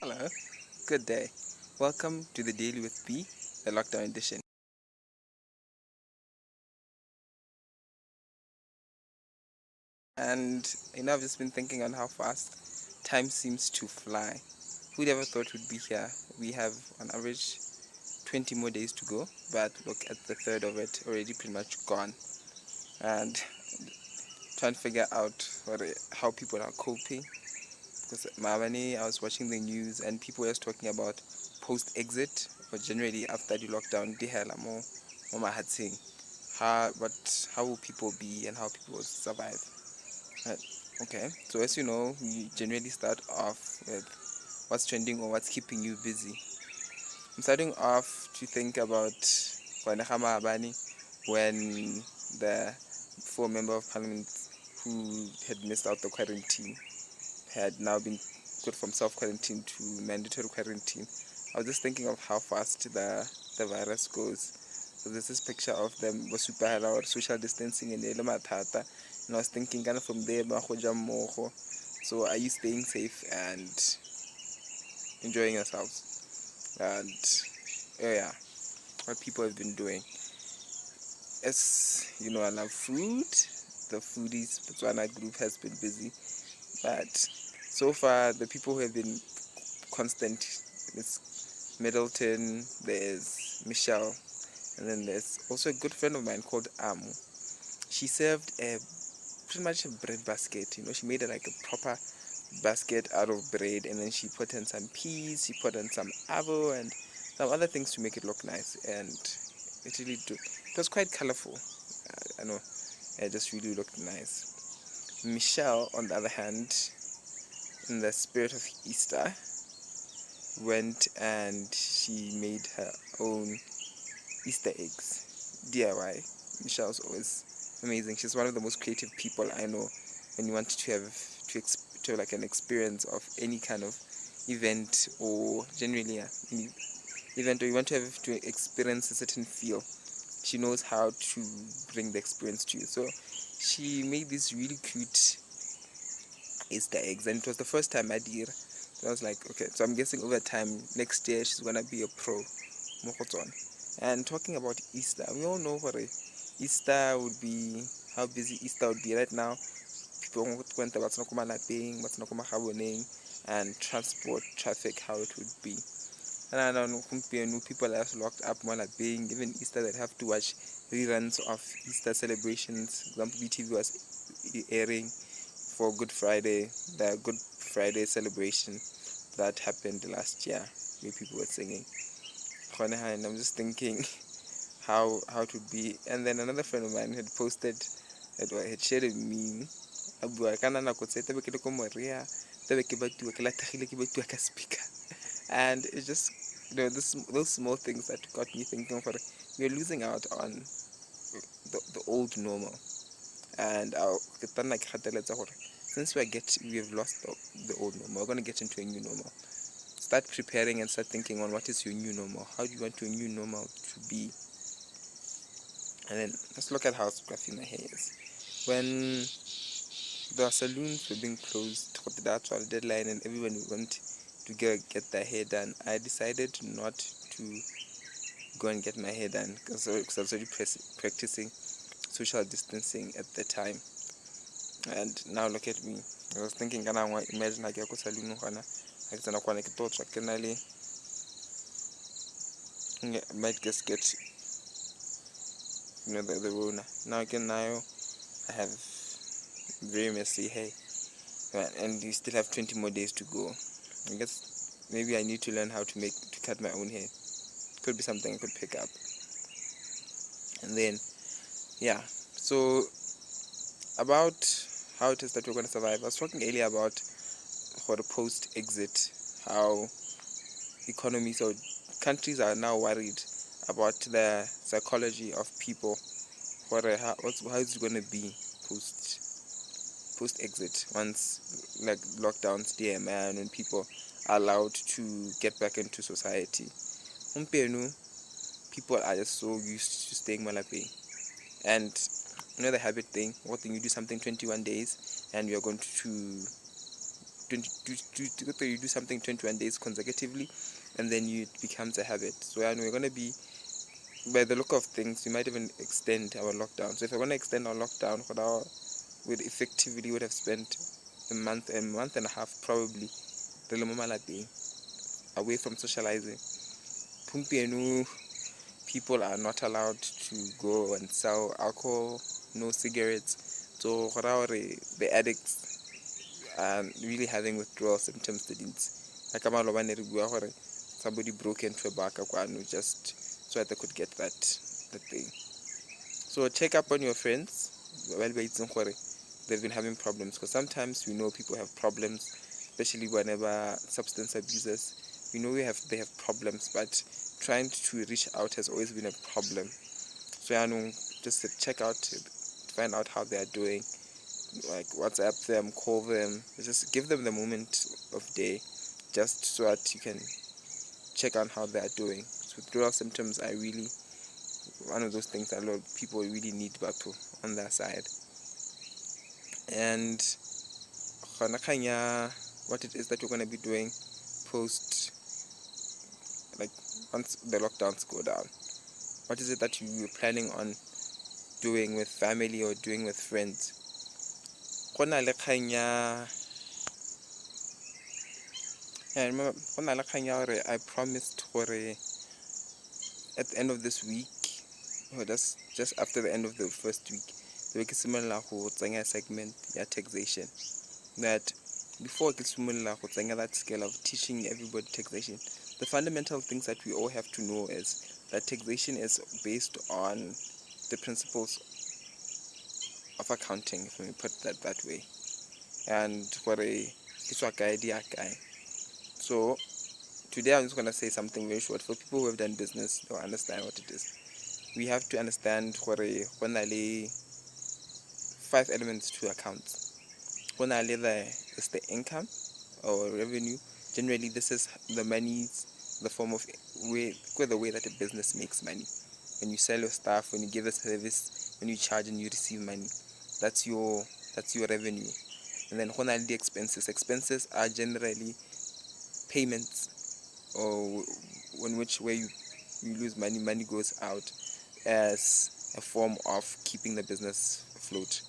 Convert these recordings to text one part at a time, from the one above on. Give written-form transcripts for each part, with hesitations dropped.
Hello, good day. Welcome to the Daily with B, the lockdown edition. And I've just been thinking on how fast time seems to fly. Who'd ever thought we'd be here? We have on average 20 more days to go, but look at the third of it already pretty much gone. And trying to figure out how people are coping. Because Mavani, I was watching the news and people were just talking about post-exit or generally after the lockdown, they had more mahatsing. How will people be and how people will survive? Right. Okay, so as you know, we generally start off with what's trending or what's keeping you busy. I'm starting off to think about Kwanehama Abani when the former member of parliament who had missed out the quarantine had now been put from self-quarantine to mandatory quarantine. I was just thinking of how fast the virus goes. So there's this picture of them was super or social distancing in the Matata. And I was thinking kind of from there, so are you staying safe and enjoying yourselves? And yeah, what people have been doing. As you know, I love food. The Foodies Botswana group has been busy. But so far, the people who have been constant is Middleton, there's Michelle, and then there's also a good friend of mine called Amu. She served a pretty much a bread basket. She made it like a proper basket out of bread, and then she put in some peas, she put in some avo, and some other things to make it look nice. And it really do. It was quite colorful. I know. It just really looked nice. Michelle, on the other hand, in the spirit of Easter, went and she made her own Easter eggs, DIY. Michelle's always amazing. She's one of the most creative people I know. When you want to have to have like an experience of any kind of event or generally any event, or you want to have to experience a certain feel, she knows how to bring the experience to you. So she made these really cute Easter eggs, and it was the first time I did. So I was like, okay, so I'm guessing over time next year she's gonna be a pro. Mokotswana. And talking about Easter, we all know what Easter would be, how busy Easter would be right now. People went about malapeng, and transport traffic, how it would be. And I don't know, people are locked up malapeng, even Easter that have to watch reruns of Easter celebrations. For example, BTV was airing for Good Friday, the Good Friday celebration that happened last year, where people were singing. And I'm just thinking how it would be. And then another friend of mine had posted, had shared a meme. A bua ka nako tse tebe ke le ko Moria, tebe ke batiwa ke latlhegile ke batiwa ka speaker. And it's just those small things that got me thinking for we're losing out on the old normal. And since we have lost the old normal, we're gonna get into a new normal. Start preparing and start thinking on what is your new normal. How do you want your new normal to be? And then let's look at how scruffy my hair is. When the saloons were being closed for the actual deadline and everyone went to get their hair done, I decided not to go and get my hair done because I was already practicing social distancing at the time. And now look at me. I was thinking, can I imagine like a saloon might just get the Rona. Now again now I have very messy hair. And you still have 20 more days to go. I guess maybe I need to learn how to cut my own hair. Could be something I could pick up. And then yeah. So about how it is that we're going to survive. I was talking earlier about for the post exit, how economies or countries are now worried about the psychology of people. How is it going to be post exit once like lockdowns there, man, when people are allowed to get back into society. Umpenu, people are just so used to staying malapay. And the habit thing, what thing you do something 21 days and you're going to you do something 21 days consecutively, and then it becomes a habit. So and we're going to be, by the look of things, we might even extend our lockdown. So if we're going to extend our lockdown, we'd effectively would have spent a month and a half probably away from socializing. People are not allowed to go and sell alcohol, no cigarettes. So the addicts are really having withdrawal symptoms. Somebody broke into a bar just so that they could get that thing. So check up on your friends while waiting for it. They've been having problems, because sometimes we know people have problems, especially whenever substance abusers. We know they have problems, but trying to reach out has always been a problem. So just check out, find out how they are doing, like WhatsApp them, call them, just give them the moment of day, just so that you can check on how they are doing. So withdrawal symptoms are really one of those things that a lot of people really need Batu on their side. And what it is that you're going to be doing post, like once the lockdowns go down. What is it that you're planning on doing with family or doing with friends? I remember I promised at the end of this week, or just after the end of the first week, the week is similar to segment taxation. That before that scale of teaching everybody taxation, the fundamental things that we all have to know is that taxation is based on the principles of accounting, if we put that way. And for a so today I'm just gonna say something very short. For people who have done business, they'll understand what it is. We have to understand when I 5 elements to accounts. When I is the income or revenue. Generally, this is the money's the form of the way that a business makes money. When you sell your stuff, when you give a service, when you charge and you receive money, that's your revenue. And then when I the expenses. Expenses are generally payments, or where you lose money, money goes out as a form of keeping the business afloat.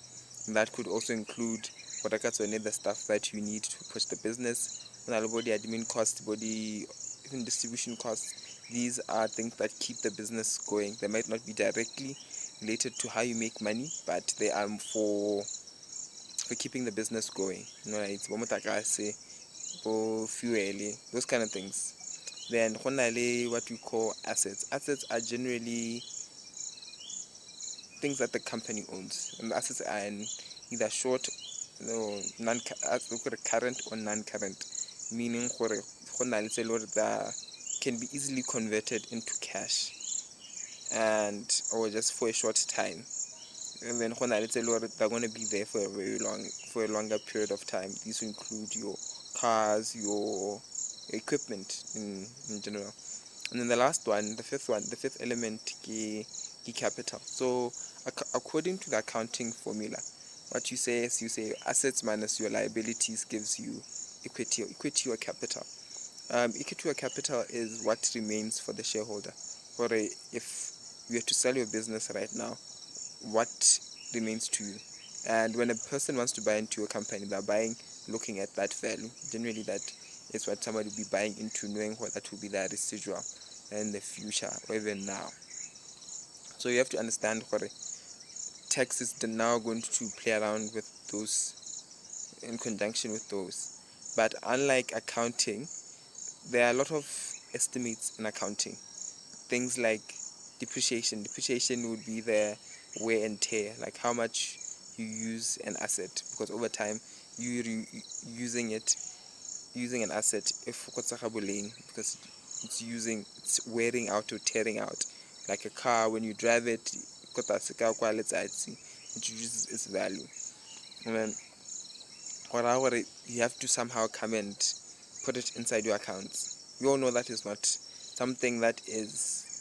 And that could also include the stuff that you need to push the business. Body admin costs, body even distribution costs. These are things that keep the business going. They might not be directly related to how you make money, but they are for keeping the business going. It's fuel, those kind of things. Then what we call assets. Assets are generally things that the company owns, and the assets are in either short, current or non-current, meaning that can be easily converted into cash, and or just for a short time. And then they're going to be there for a longer period of time. These include your cars, your equipment in general. And then the fifth element, the capital. So according to the accounting formula, what you say is assets minus your liabilities gives you equity or capital. Equity or capital is what remains for the shareholder. Or if you have to sell your business right now, what remains to you? And when a person wants to buy into your company, they're buying looking at that value. Generally, that is what somebody will be buying into, knowing what that will be their residual in the future or even now. So you have to understand what tax is now going to play around with those, in conjunction with those. But unlike accounting, there are a lot of estimates in accounting. Things like depreciation. Depreciation would be the wear and tear, like how much you use an asset, because over time using an asset, because it's wearing out or tearing out. Like a car, when you drive it, it loses its value. And then you have to somehow come and put it inside your accounts. We all know that is not something that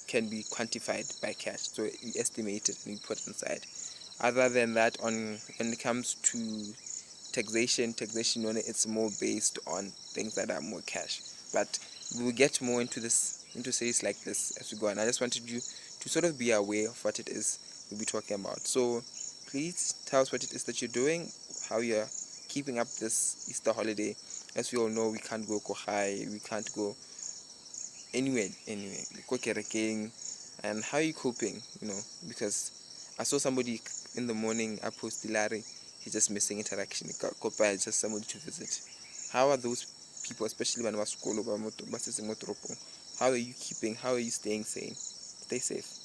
can be quantified by cash. So you estimate it and you put it inside. Other than that, when it comes to taxation it's more based on things that are more cash, but we'll get more into says like this as we go on. I just wanted you to sort of be aware of what it is we'll be talking about. So please tell us what it is that you're doing, how you're keeping up this Easter holiday. As we all know, we can't go Kohai, we can't go anywhere, go kerekeng. And how are you coping, because I saw somebody in the morning, I posted Larry, he's just missing interaction, Kopa is just somebody to visit. How are those people, especially when how are you keeping, how are you staying sane? Stay safe.